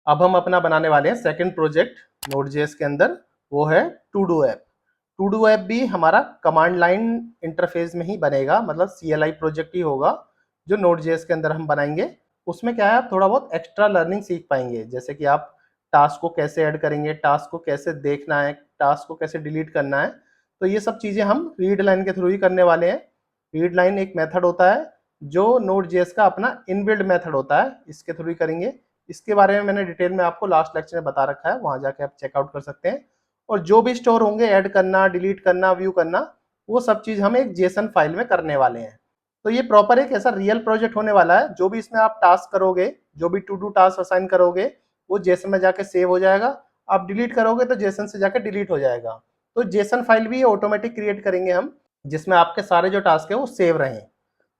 अब हम अपना बनाने वाले हैं सेकंड प्रोजेक्ट Node.js के अंदर, वो है to do app. To do app भी हमारा कमांड लाइन इंटरफेस में ही बनेगा, मतलब CLI प्रोजेक्ट ही होगा जो Node.js के अंदर हम बनाएंगे। उसमें क्या है, आप थोड़ा बहुत एक्स्ट्रा लर्निंग सीख पाएंगे, जैसे कि आप टास्क को कैसे ऐड करेंगे, टास्क को कैसे देखना है, टास्क को कैसे डिलीट करना है। तो ये सब चीज़ें हम रीड लाइन के थ्रू ही करने वाले हैं। रीड लाइन एक मेथड होता है जो Node.js का अपना इनबिल्ड मेथड होता है, इसके थ्रू ही करेंगे। इसके बारे में मैंने डिटेल में आपको लास्ट लेक्चर में बता रखा है, वहां जाके आप चेकआउट कर सकते हैं। और जो भी स्टोर होंगे, ऐड करना, डिलीट करना, व्यू करना, वो सब चीज हम एक जेसन फाइल में करने वाले हैं। तो ये प्रॉपर एक ऐसा रियल प्रोजेक्ट होने वाला है। जो भी इसमें आप टास्क करोगे, जो भी टू डू टास्क असाइन करोगे, वो जेसन में जाके सेव हो जाएगा। आप डिलीट करोगे तो जेसन से जाके डिलीट हो जाएगा। तो जेसन फाइल भी ऑटोमेटिक क्रिएट करेंगे हम, जिसमें आपके सारे जो टास्क है वो सेव रहें।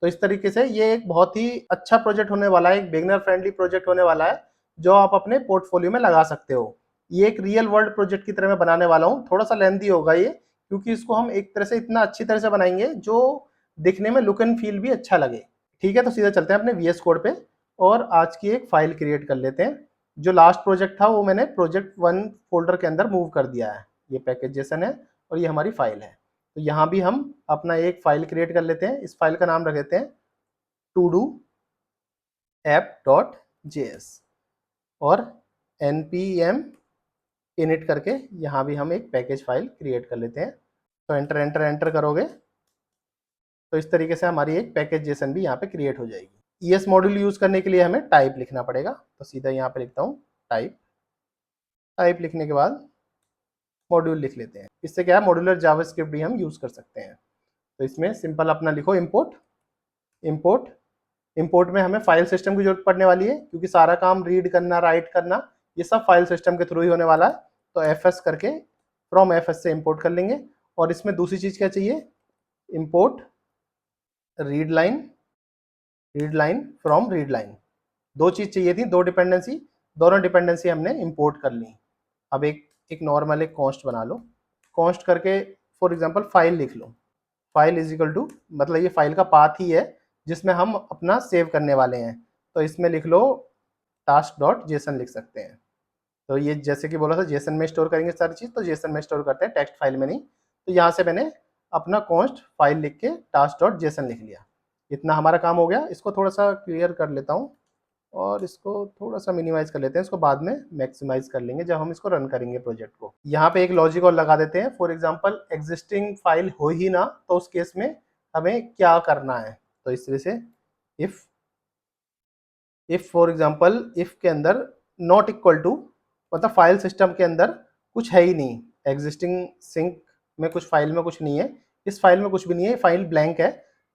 तो इस तरीके से ये एक बहुत ही अच्छा प्रोजेक्ट होने वाला है, एक बिगिनर फ्रेंडली प्रोजेक्ट होने वाला है, जो आप अपने पोर्टफोलियो में लगा सकते हो। ये एक रियल वर्ल्ड प्रोजेक्ट की तरह मैं बनाने वाला हूँ। थोड़ा सा लेंथी होगा ये, क्योंकि इसको हम एक तरह से इतना अच्छी तरह से बनाएंगे जो दिखने में लुक एंड फील भी अच्छा लगे। ठीक है, तो सीधा चलते हैं अपने VS कोड पे और आज की एक फाइल क्रिएट कर लेते हैं। जो लास्ट प्रोजेक्ट था वो मैंने प्रोजेक्ट 1 फोल्डर के अंदर मूव कर दिया है। ये पैकेज जेसन है और ये हमारी फाइल है। तो यहाँ भी हम अपना एक फाइल क्रिएट कर लेते हैं। इस फाइल का नाम रख देते हैं टू डू app.js और npm init करके यहाँ भी हम एक पैकेज फाइल क्रिएट कर लेते हैं। तो एंटर एंटर एंटर करोगे तो इस तरीके से हमारी एक पैकेज जेसन भी यहाँ पे क्रिएट हो जाएगी। ES मॉड्यूल यूज करने के लिए हमें टाइप लिखना पड़ेगा, तो सीधा यहाँ पे लिखता हूँ टाइप। टाइप लिखने के बाद मॉड्यूल लिख लेते हैं। इससे क्या है, मॉड्यूलर जावास्क्रिप्ट भी हम यूज कर सकते हैं। तो इसमें सिंपल अपना लिखो इम्पोर्ट। इम्पोर्ट इंपोर्ट में हमें फाइल सिस्टम की जरूरत पड़ने वाली है, क्योंकि सारा काम रीड करना, राइट करना, ये सब फाइल सिस्टम के थ्रू ही होने वाला है। तो fs करके फ्रॉम fs से इंपोर्ट कर लेंगे। और इसमें दूसरी चीज क्या चाहिए, import read line from read line. दो चीज चाहिए थी, दो डिपेंडेंसी, दोनों डिपेंडेंसी हमने इंपोर्ट कर ली। अब एक नॉर्मल एक कॉन्स्ट बना लो। कॉन्स्ट करके फॉर एग्जांपल फाइल लिख लो। फाइल इज इक्वल टू, मतलब ये फाइल का पाथ ही है जिसमें हम अपना सेव करने वाले हैं। तो इसमें लिख लो task.json लिख सकते हैं। तो ये जैसे कि बोला था जेसन में स्टोर करेंगे सारी चीज़, तो जेसन में स्टोर करते हैं, टेक्स्ट फाइल में नहीं। तो यहाँ से मैंने अपना कॉन्स्ट फाइल लिख के task.json लिख लिया। इतना हमारा काम हो गया। इसको थोड़ा सा क्लियर कर लेता हूँ और इसको थोड़ा सा मिनिमाइज कर लेते हैं। इसको बाद में मैक्सिमाइज कर लेंगे जब हम इसको रन करेंगे प्रोजेक्ट को। यहाँ पे एक लॉजिक और लगा देते हैं। फॉर एग्जांपल एग्जिस्टिंग फाइल हो ही ना, तो उस केस में हमें क्या करना है। तो इस तरह से इफ फॉर एग्जांपल इफ के अंदर नॉट इक्वल टू, मतलब फाइल सिस्टम के अंदर कुछ है ही नहीं, एग्जिस्टिंग सिंक में कुछ, फाइल में कुछ नहीं है, इस फाइल में कुछ भी नहीं है, फाइल ब्लैंक है।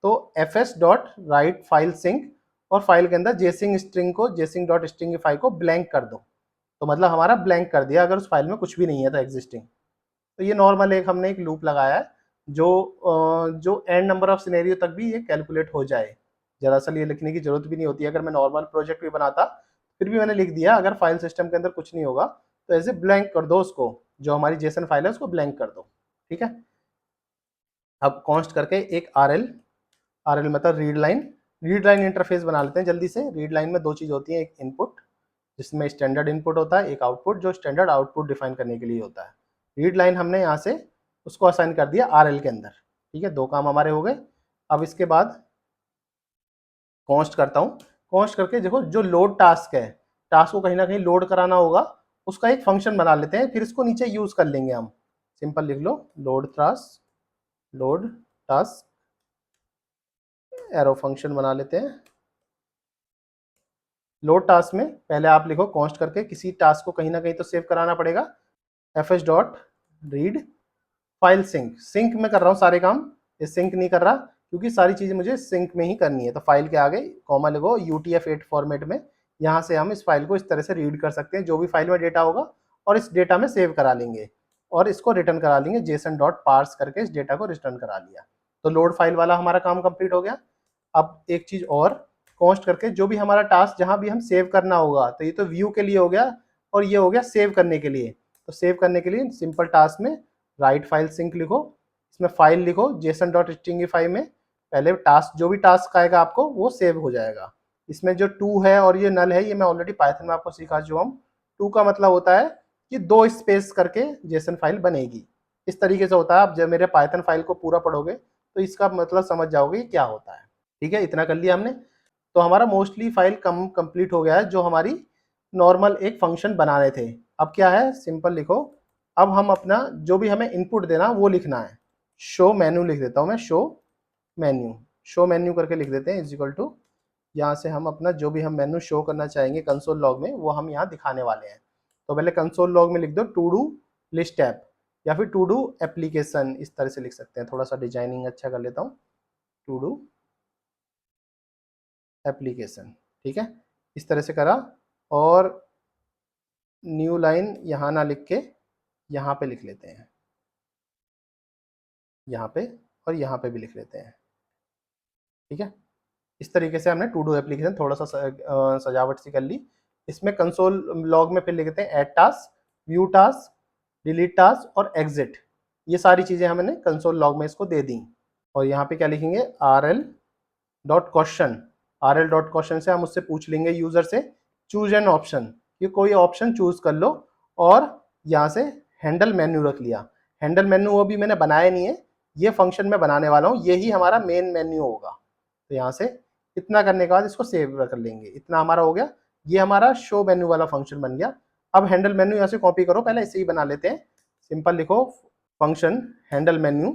तो fs.write फाइल सिंक और फाइल के अंदर जेसिंग स्ट्रिंग को, जेसिंग डॉट स्ट्रिंगिफाई को ब्लैंक कर दो। तो मतलब हमारा ब्लैंक कर दिया अगर उस फाइल में कुछ भी नहीं है तो एग्जिस्टिंग। तो ये नॉर्मल एक हमने एक लूप लगाया है जो एंड नंबर ऑफ सिनेरियो तक भी ये कैलकुलेट हो जाए। दरअसल ये लिखने की जरूरत भी नहीं होती है। अगर मैं नॉर्मल प्रोजेक्ट भी बनाता फिर भी मैंने लिख दिया, अगर फाइल सिस्टम के अंदर कुछ नहीं होगा तो ऐसे ब्लैंक कर दो उसको, जो हमारी जेसन फाइल है उसको ब्लैंक कर दो। ठीक है, अब कॉन्स्ट करके एक आर एल मतलब रीड लाइन इंटरफेस बना लेते हैं जल्दी से। रीड लाइन में दो चीज़ होती है, एक इनपुट जिसमें स्टैंडर्ड इनपुट होता है, एक आउटपुट जो स्टैंडर्ड आउटपुट डिफाइन करने के लिए होता है। रीड लाइन हमने यहाँ से उसको असाइन कर दिया RL के अंदर। ठीक है, दो काम हमारे हो गए। अब इसके बाद कॉन्स्ट करता हूँ। कॉन्स्ट करके देखो, जो लोड टास्क है, टास्क को कहीं ना कहीं लोड कराना होगा, उसका एक फंक्शन बना लेते हैं, फिर इसको नीचे यूज कर लेंगे हम। सिंपल लिख लो लोड टास्क एरो फंक्शन बना लेते हैं। लोड टास्क में पहले आप लिखो कॉन्स्ट करके, किसी टास्क को कहीं ना कहीं तो सेव कराना पड़ेगा। fs.read फाइल सिंक में कर रहा हूँ सारे काम, ये सिंक नहीं कर रहा क्योंकि सारी चीजें मुझे सिंक में ही करनी है। तो फाइल के आगे कॉमा लिखो UTF-8 फॉर्मेट में। यहाँ से हम इस फाइल को इस तरह से रीड कर सकते हैं, जो भी फाइल में डेटा होगा, और इस डेटा में सेव करा लेंगे और इसको रिटर्न करा लेंगे। JSON.parse करके इस डेटा को रिटर्न करा लिया। तो लोड फाइल वाला हमारा काम कंप्लीट हो गया। अब एक चीज और, कॉन्स्ट करके जो भी हमारा टास्क जहां भी हम सेव करना होगा, तो ये तो व्यू के लिए हो गया और ये हो गया सेव करने के लिए। तो सेव करने के लिए सिंपल टास्क में राइट फाइल सिंक लिखो, इसमें फाइल लिखो JSON.stringify में। पहले टास्क, जो भी टास्क आएगा आपको वो सेव हो जाएगा। इसमें जो टू है और ये नल है, ये मैं ऑलरेडी पाइथन में आपको सिखा चुका हूँ। टू का मतलब होता है कि 2 स्पेस करके जेसन फाइल बनेगी। इस तरीके से होता है। आप जब मेरे पाइथन फाइल को पूरा पढ़ोगे तो इसका मतलब समझ जाओगे क्या होता है। ठीक है, इतना कर लिया हमने। तो हमारा मोस्टली फाइल कंप्लीट हो गया है, जो हमारी नॉर्मल एक फंक्शन बनाने थे। अब क्या है, सिंपल लिखो। अब हम अपना जो भी हमें इनपुट देना वो लिखना है। शो मेन्यू लिख देता हूँ मैं, शो मेन्यू करके लिख देते हैं, इज इक्वल टू, यहाँ से हम अपना जो भी हम मेन्यू शो करना चाहेंगे कंसोल लॉग में वो हम यहाँ दिखाने वाले हैं। तो पहले कंसोल लॉग में लिख दो टू डू लिस्ट ऐप, या फिर टू डू एप्लीकेशन, इस तरह से लिख सकते हैं। थोड़ा सा डिजाइनिंग अच्छा कर लेता हूँ, टू डू एप्लीकेशन। ठीक है, इस तरह से करा। और न्यू लाइन यहाँ ना लिख के यहाँ पे लिख लेते हैं, यहाँ पे और यहाँ पे भी लिख लेते हैं। ठीक है, इस तरीके से हमने टू डू एप्लीकेशन थोड़ा सा सजावट सी कर ली। इसमें कंसोल लॉग में फिर लिखते हैं add task, view task, delete task और एग्जिट। ये सारी चीज़ें हमने कंसोल लॉग में इसको दे दी। और यहाँ पे क्या लिखेंगे, rl.question। rl.question से हम उससे पूछ लेंगे यूज़र से चूज एन ऑप्शन, कि कोई ऑप्शन चूज कर लो। और यहाँ से हैंडल मेन्यू रख लिया। हैंडल मेन्यू वो भी मैंने बनाया नहीं है, ये फंक्शन मैं बनाने वाला हूँ, यही हमारा मेन मेन्यू होगा। तो यहाँ से इतना करने के बाद इसको सेव कर लेंगे। इतना हमारा हो गया, ये हमारा शो मेन्यू वाला फंक्शन बन गया। अब हैंडल मेन्यू यहाँ से कॉपी करो, पहले इसे ही बना लेते हैं। सिंपल लिखो फंक्शन हैंडल मेन्यू,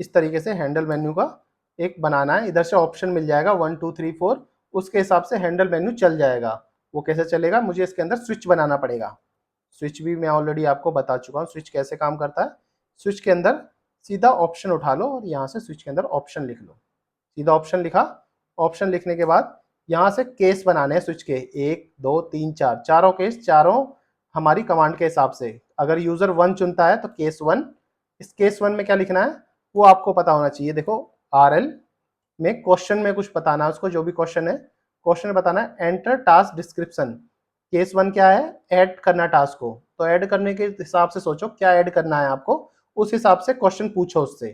इस तरीके से हैंडल मेन्यू का एक बनाना है। इधर से ऑप्शन मिल जाएगा 1 2 3 4, उसके हिसाब से हैंडल मेन्यू चल जाएगा। वो कैसे चलेगा, मुझे इसके अंदर स्विच बनाना पड़ेगा। स्विच भी मैं ऑलरेडी आपको बता चुका हूँ स्विच कैसे काम करता है। स्विच के अंदर सीधा ऑप्शन उठा लो और यहाँ से स्विच के अंदर ऑप्शन लिख लो। सीधा ऑप्शन लिखा। ऑप्शन लिखने के बाद यहाँ से केस बनाने हैं स्विच के, 1 2 3 4, चारों केस, चारों हमारी कमांड के हिसाब से। अगर यूजर 1 चुनता है तो केस 1। इस केस 1 में क्या लिखना है वो आपको पता होना चाहिए। देखो RL में क्वेश्चन में कुछ बताना है उसको, जो भी क्वेश्चन है, क्वेश्चन बताना है एंटर टास्क डिस्क्रिप्शन। केस 1 क्या है, ऐड करना टास्क को। तो ऐड करने के हिसाब से सोचो क्या ऐड करना है आपको, उस हिसाब से क्वेश्चन पूछो उससे।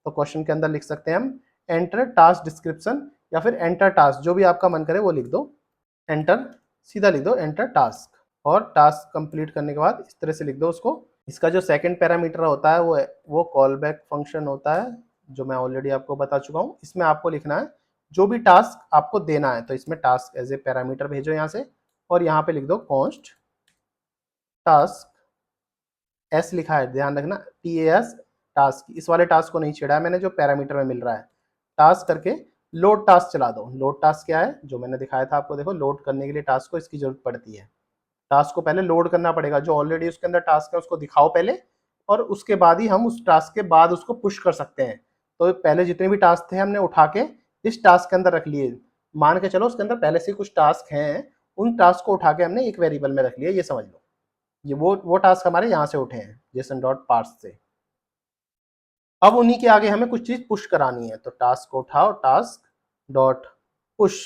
तो क्वेश्चन के अंदर लिख सकते हैं हम एंटर टास्क डिस्क्रिप्शन, या फिर एंटर टास्क, जो भी आपका मन करे वो लिख दो। एंटर, सीधा लिख दो एंटर टास्क। और टास्क कंप्लीट करने के बाद इस तरह से लिख दो उसको। इसका जो सेकंड पैरामीटर होता है वो कॉल बैक फंक्शन होता है, जो मैं ऑलरेडी आपको बता चुका हूँ। इसमें आपको लिखना है जो भी टास्क आपको देना है, तो इसमें टास्क एज ए पैरामीटर भेजो यहाँ से। और यहाँ पे लिख दो कॉन्स्ट टास्क, एस लिखा है ध्यान रखना, TAS टास्क। इस वाले टास्क को नहीं छेड़ा है मैंने, जो पैरामीटर में मिल रहा है। टास्क करके लोड टास्क चला दो। लोड टास्क क्या है, जो मैंने दिखाया था आपको, देखो लोड करने के लिए टास्क को इसकी जरूरत पड़ती है। टास्क को पहले लोड करना पड़ेगा, जो ऑलरेडी उसके अंदर टास्क है उसको दिखाओ पहले, और उसके बाद ही हम उस टास्क के बाद उसको पुश कर सकते हैं। तो पहले जितने भी टास्क थे हमने उठा के इस टास्क के अंदर रख लिए। मान के चलो उसके अंदर पहले से कुछ टास्क हैं, उन टास्क को उठा के हमने एक वेरिएबल में रख लिया, ये समझ लो। ये वो टास्क हमारे यहाँ से उठे हैं जेसन डॉट पार्स से। अब उन्हीं के आगे हमें कुछ चीज पुश करानी है, तो टास्क को उठाओ, टास्क डॉट पुश।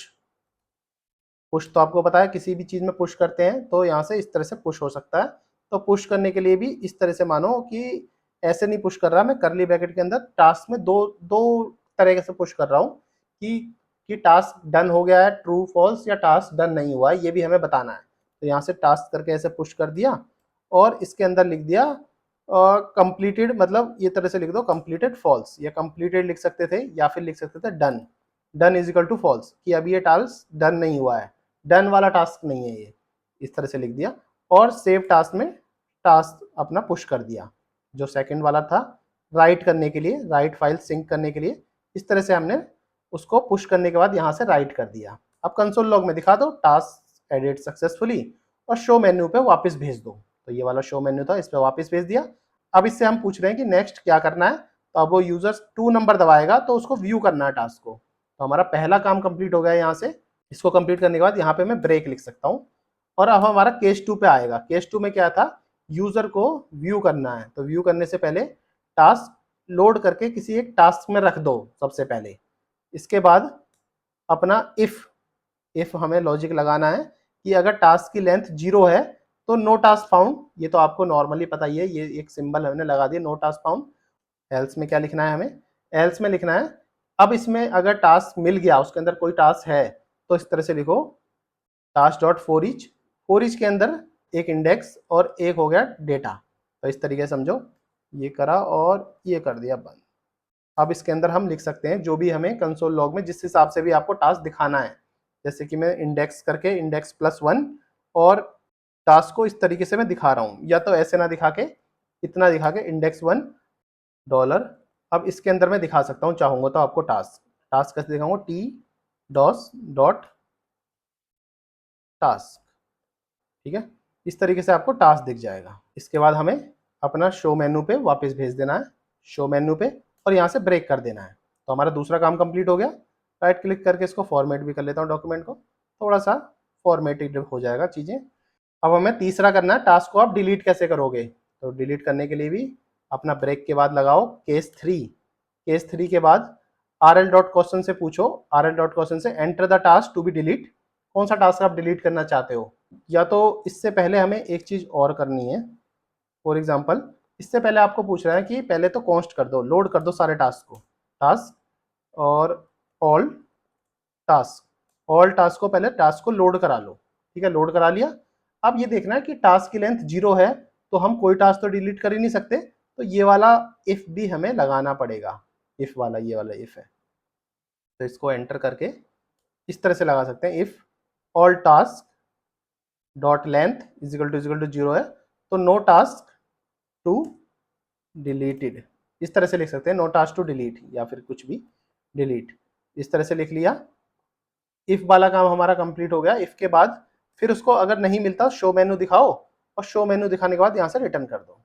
पुश तो आपको पता है किसी भी चीज में पुश करते हैं तो यहाँ से इस तरह से पुश हो सकता है। तो पुश करने के लिए भी इस तरह से मानो कि ऐसे नहीं पुश कर रहा मैं, करली ब्रैकेट के अंदर टास्क में दो दो तरह से पुश कर रहा हूँ कि टास्क डन हो गया है, ट्रू फॉल्स, या टास्क डन नहीं हुआ है, ये भी हमें बताना है। तो यहाँ से टास्क करके ऐसे पुश कर दिया और इसके अंदर लिख दिया कंप्लीटेड, मतलब ये तरह से लिख दो कंप्लीटेड फॉल्स, या कंप्लीटेड लिख सकते थे, या फिर लिख सकते थे done. Done is equal to false, कि अभी ये टास्क डन नहीं हुआ है, डन वाला टास्क नहीं है ये, इस तरह से लिख दिया। और सेव टास्क में टास्क अपना पुश कर दिया, जो सेकंड वाला था राइट करने के लिए, राइट फाइल सिंक करने के लिए। इस तरह से हमने उसको पुश करने के बाद यहाँ से राइट कर दिया। अब कंसोल लॉग में दिखा दो टास्क एडिट सक्सेसफुली, और शो मेन्यू पे वापस भेज दो। तो ये वाला शो मेन्यू था, इस पर वापस भेज दिया। अब इससे हम पूछ रहे हैं कि नेक्स्ट क्या करना है। तो अब वो यूजर 2 नंबर दबाएगा तो उसको व्यू करना है टास्क को। तो हमारा पहला काम कंप्लीट हो गया यहाँ से। इसको कंप्लीट करने के बाद यहाँ पे मैं ब्रेक लिख सकता हूँ। और अब हमारा केस 2 पे आएगा। केस 2 में क्या था, यूजर को व्यू करना है। तो व्यू करने से पहले टास्क लोड करके किसी एक टास्क में रख दो सबसे पहले। इसके बाद अपना इफ हमें लॉजिक लगाना है कि अगर टास्क की लेंथ 0 है तो नो टास्क फाउंड। ये तो आपको नॉर्मली पता ही है, ये एक सिंबल हमने लगा दिया नो टास्क फाउंड। एल्स में क्या लिखना है हमें, एल्स में लिखना है अब इसमें अगर टास्क मिल गया, उसके अंदर कोई टास्क है, तो इस तरह से लिखो task dot for each. For each के अंदर एक इंडेक्स और एक हो गया डेटा। तो इस तरीके से समझो, ये करा और ये कर दिया बंद। अब इसके अंदर हम लिख सकते हैं जो भी हमें कंसोल लॉग में जिस हिसाब से भी आपको टास्क दिखाना है, जैसे कि मैं इंडेक्स करके इंडेक्स +1 और टास्क को इस तरीके से मैं दिखा रहा हूँ, या तो ऐसे ना दिखा के इतना दिखा के index1 डॉलर। अब इसके अंदर मैं दिखा सकता हूँ चाहूँगा तो आपको टास्क टास्क कैसे दिखाऊंगा, टी डॉस डॉट टास्क, ठीक है। इस तरीके से आपको टास्क दिख जाएगा। इसके बाद हमें अपना शो मेन्यू पे वापस भेज देना है, शो मेन्यू पे, और यहाँ से ब्रेक कर देना है। तो हमारा दूसरा काम कंप्लीट हो गया। राइट क्लिक करके इसको फॉर्मेट भी कर लेता हूँ डॉक्यूमेंट को, थोड़ा सा फॉर्मेटेड हो जाएगा चीज़ें। अब हमें तीसरा करना है, टास्क को आप डिलीट कैसे करोगे। तो डिलीट करने के लिए भी अपना ब्रेक के बाद लगाओ केस 3। केस 3 के बाद rl.question से पूछो, rl.question से enter the task to be delete, कौन सा टास्क आप डिलीट करना चाहते हो। या तो इससे पहले हमें एक चीज़ और करनी है। फॉर एग्जांपल, इससे पहले आपको पूछ रहा है कि पहले तो कॉन्स्ट कर दो, लोड कर दो सारे टास्क को, टास्क और ऑल टास्क, ऑल टास्क को पहले टास्क को लोड करा लो, ठीक है। लोड करा लिया। अब ये देखना है कि टास्क की लेंथ 0 है, तो हम कोई टास्क तो डिलीट कर ही नहीं सकते, तो ये वाला इफ भी हमें लगाना पड़ेगा। इफ वाला, ये वाला इफ है, तो इसको एंटर करके इस तरह से लगा सकते हैं, if all task dot length is equal to 0 है, तो नो टास्क टू डिलीटेड, इस तरह से लिख सकते हैं, नो टास्क टू डिलीट या फिर कुछ भी डिलीट, इस तरह से लिख लिया। इफ वाला काम हमारा कंप्लीट हो गया। इफ के बाद फिर उसको अगर नहीं मिलता शो मेन्यू दिखाओ, और शो मेन्यू दिखाने के बाद यहाँ से रिटर्न कर दो,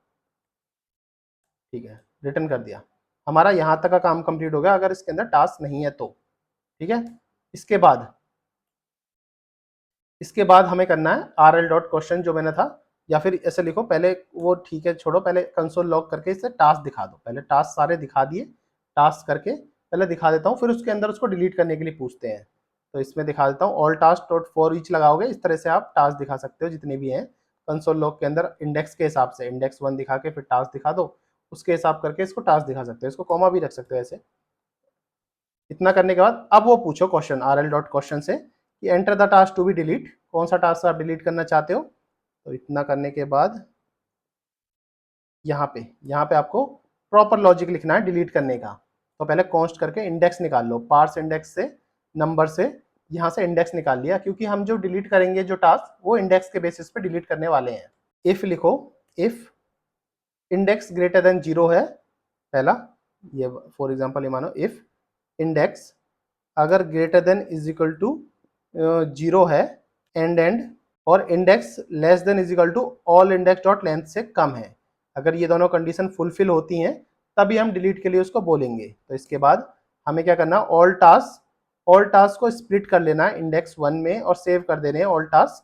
ठीक है। रिटर्न कर दिया, हमारा यहाँ तक का काम कंप्लीट हो गया अगर इसके अंदर टास्क नहीं है तो, ठीक है। इसके बाद हमें करना है rl.question जो मैंने था, या फिर ऐसे लिखो पहले, वो ठीक है छोड़ो, पहले कंसोल लॉग करके इससे टास्क दिखा दो। पहले टास्क सारे दिखा दिए, टास्क करके पहले दिखा देता हूँ, फिर उसके अंदर उसको डिलीट करने के लिए पूछते हैं। तो इसमें दिखा देता हूँ, all task dot for each लगाओगे, इस तरह से आप टास्क दिखा सकते हो जितने भी हैं कंसोल लॉग के अंदर, इंडेक्स के हिसाब से index 1 दिखा के फिर टास्क दिखा दो, उसके हिसाब करके इसको टास्क दिखा सकते हो। इसको कॉमा भी रख सकते हो ऐसे। इतना करने के बाद अब वो पूछो क्वेश्चन rl.question से कि enter the task to be delete, कौन सा टास्क आप डिलीट करना चाहते हो। तो इतना करने के बाद यहाँ पे आपको प्रॉपर लॉजिक लिखना है डिलीट करने का। तो पहले कॉन्स्ट करके इंडेक्स निकाल लो, पार्स इंडेक्स से नंबर से यहाँ से इंडेक्स निकाल लिया, क्योंकि हम जो डिलीट करेंगे जो टास्क, वो इंडेक्स के बेसिस पे डिलीट करने वाले हैं। इफ लिखो, इफ इंडेक्स ग्रेटर देन 0 है पहला, ये फॉर एग्जांपल ये मानो इफ इंडेक्स अगर greater than is equal to 0 है, एंड और index less than is equal to all index dot length से कम है, अगर ये दोनों कंडीशन फुलफिल होती हैं तभी हम डिलीट के लिए उसको बोलेंगे। तो इसके बाद हमें क्या करना, ऑल टास्क को स्प्लिट कर लेना है index 1 में और सेव कर देने हैं ऑल टास्क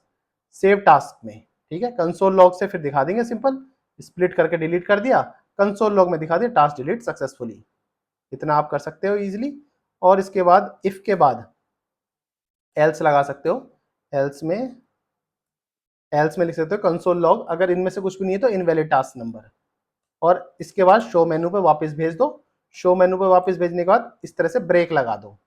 सेव टास्क में, ठीक है। कंसोल लॉग से फिर दिखा देंगे, सिंपल स्प्लिट करके डिलीट कर दिया, कंसोल लॉग में दिखा दिया टास्क डिलीट सक्सेसफुली। इतना आप कर सकते हो इजीली। और इसके बाद इफ के बाद एल्स लगा सकते हो, एल्स में लिख सकते हो कंसोल लॉग, अगर इनमें से कुछ भी नहीं है तो इनवैलिड टास्क नंबर, और इसके बाद शो मेन्यू पे वापस भेज दो। शो मेन्यू पे वापस भेजने के बाद इस तरह से ब्रेक लगा दो,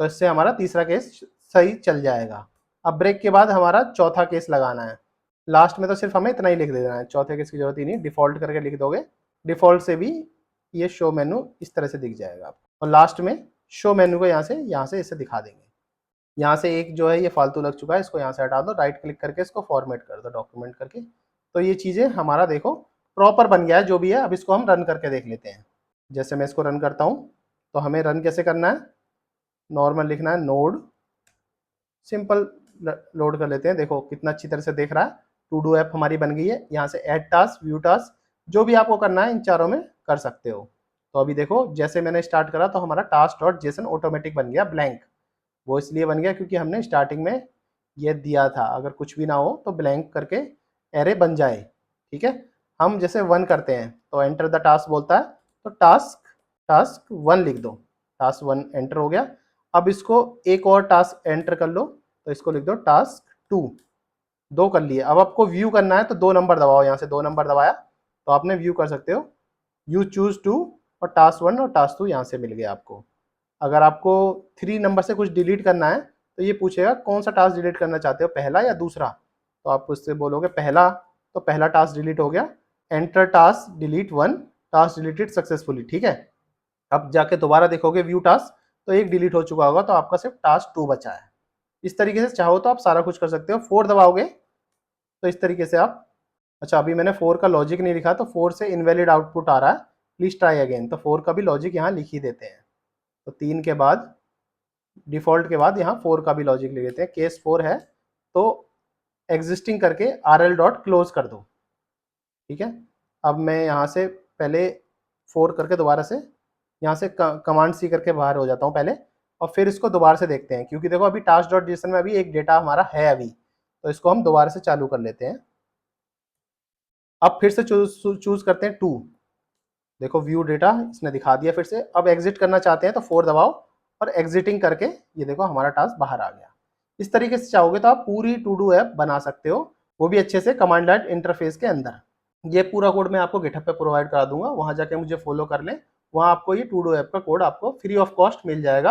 तो इससे हमारा तीसरा केस सही चल जाएगा। अब ब्रेक के बाद हमारा चौथा केस लगाना है। लास्ट में तो सिर्फ हमें इतना ही लिख देना है, चौथे केस की जरूरत ही नहीं, डिफॉल्ट करके लिख दोगे, डिफॉल्ट से भी ये शो मेन्यू इस तरह से दिख जाएगा आपको। और लास्ट में शो मेन्यू को यहाँ से इसे दिखा देंगे। यहाँ से एक जो है ये फालतू लग चुका है, इसको यहाँ से हटा दो, राइट क्लिक करके इसको फॉर्मेट कर दो डॉक्यूमेंट करके। तो ये चीज़ें हमारा देखो प्रॉपर बन गया है जो भी है। अब इसको हम रन करके देख लेते हैं। जैसे मैं इसको रन करता हूँ, तो हमें रन कैसे करना है, नॉर्मल लिखना है नोड, सिंपल लोड कर लेते हैं। देखो कितना अच्छी तरह से देख रहा है, टू डू ऐप हमारी बन गई है। यहाँ से ऐड टास्क, व्यू टास्क, जो भी आपको करना है इन चारों में कर सकते हो। तो अभी देखो जैसे मैंने स्टार्ट करा तो हमारा टास्क डॉट जेसन ऑटोमेटिक बन गया ब्लैंक। वो इसलिए बन गया क्योंकि हमने स्टार्टिंग में ये दिया था, अगर कुछ भी ना हो तो ब्लैंक करके एरे बन जाए, ठीक है। हम जैसे 1 करते हैं तो एंटर द टास्क बोलता है, तो टास्क 1 लिख दो, टास्क 1 एंटर हो गया। अब इसको एक और टास्क एंटर कर लो, तो इसको लिख दो टास्क 2, 2 कर लिए। अब आपको व्यू करना है तो 2 नंबर दबाओ, यहाँ से 2 नंबर दबाया तो आपने व्यू कर सकते हो, यू चूज 2, और टास्क 1 और टास्क 2 यहाँ से मिल गया आपको। अगर आपको 3 नंबर से कुछ डिलीट करना है तो ये पूछेगा कौन सा टास्क डिलीट करना चाहते हो, पहला या दूसरा। तो आप उससे बोलोगे पहला, तो पहला टास्क डिलीट हो गया, enter task delete 1, task deleted successfully, ठीक है। अब जाके दोबारा देखोगे व्यू टास्क, तो एक डिलीट हो चुका होगा, तो आपका सिर्फ टास्क 2 बचा है। इस तरीके से चाहो तो आप सारा कुछ कर सकते हो। 4 दबाओगे तो इस तरीके से आप, अच्छा अभी मैंने 4 का लॉजिक नहीं लिखा, तो 4 से इनवैलिड आउटपुट आ रहा है, प्लीज ट्राई अगेन, तो 4 का भी लॉजिक यहाँ लिख ही देते हैं। तो 3 के बाद, डिफॉल्ट के बाद यहाँ 4 का भी लॉजिक लिख देते हैं। केस 4 है तो एग्जिस्टिंग करके RL डॉट क्लोज कर दो, ठीक है। अब मैं यहाँ से पहले 4 करके दोबारा से यहाँ से कमांड सी करके बाहर हो जाता हूँ पहले, और फिर इसको दोबारा से देखते हैं, क्योंकि देखो अभी टास्क डॉट जेसन में अभी एक डेटा हमारा है अभी, तो इसको हम दोबारा से चालू कर लेते हैं। अब फिर से चूज करते हैं 2, देखो व्यू डेटा इसने दिखा दिया फिर से। अब एग्जिट करना चाहते हैं तो 4 दबाओ और एग्जिटिंग करके ये देखो हमारा टास्क बाहर आ गया। इस तरीके से चाहोगे तो आप पूरी टू डू ऐप बना सकते हो, वो भी अच्छे से कमांड लाइन इंटरफेस के अंदर। ये पूरा कोड मैं आपको गिटहब पे प्रोवाइड करा दूंगा, वहां जाके मुझे फॉलो कर लें, वहां आपको ये टू डू ऐप का कोड आपको फ्री ऑफ कॉस्ट मिल जाएगा।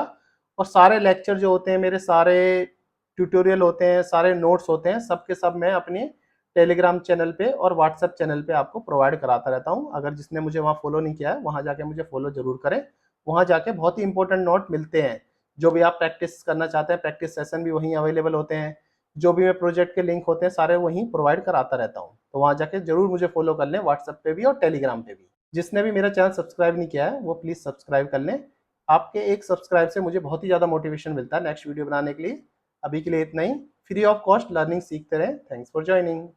और सारे लेक्चर जो होते हैं मेरे, सारे ट्यूटोरियल होते हैं, सारे नोट्स होते हैं, सब के सब मैं अपने टेलीग्राम चैनल पे और व्हाट्सएप चैनल पे आपको प्रोवाइड कराता रहता हूँ। अगर जिसने मुझे वहाँ फॉलो नहीं किया है, वहाँ जाके मुझे फॉलो जरूर करें। वहाँ जाके बहुत ही इंपॉर्टेंट नोट मिलते हैं, जो भी आप प्रैक्टिस करना चाहते हैं, प्रैक्टिस सेशन भी वहीं अवेलेबल होते हैं, जो भी मैं प्रोजेक्ट के लिंक होते हैं सारे वहीं प्रोवाइड कराता रहता हूँ। तो वहाँ जाके जरूर मुझे फॉलो कर लें, व्हाट्सएप पे भी और टेलीग्राम पे भी। जिसने भी मेरा चैनल सब्सक्राइब नहीं किया है वो प्लीज़ सब्सक्राइब कर लें। आपके एक सब्सक्राइब से मुझे बहुत ही ज़्यादा मोटिवेशन मिलता है नेक्स्ट वीडियो बनाने के लिए। अभी के लिए इतना ही। फ्री ऑफ कॉस्ट लर्निंग सीखते रहें। Thanks for joining.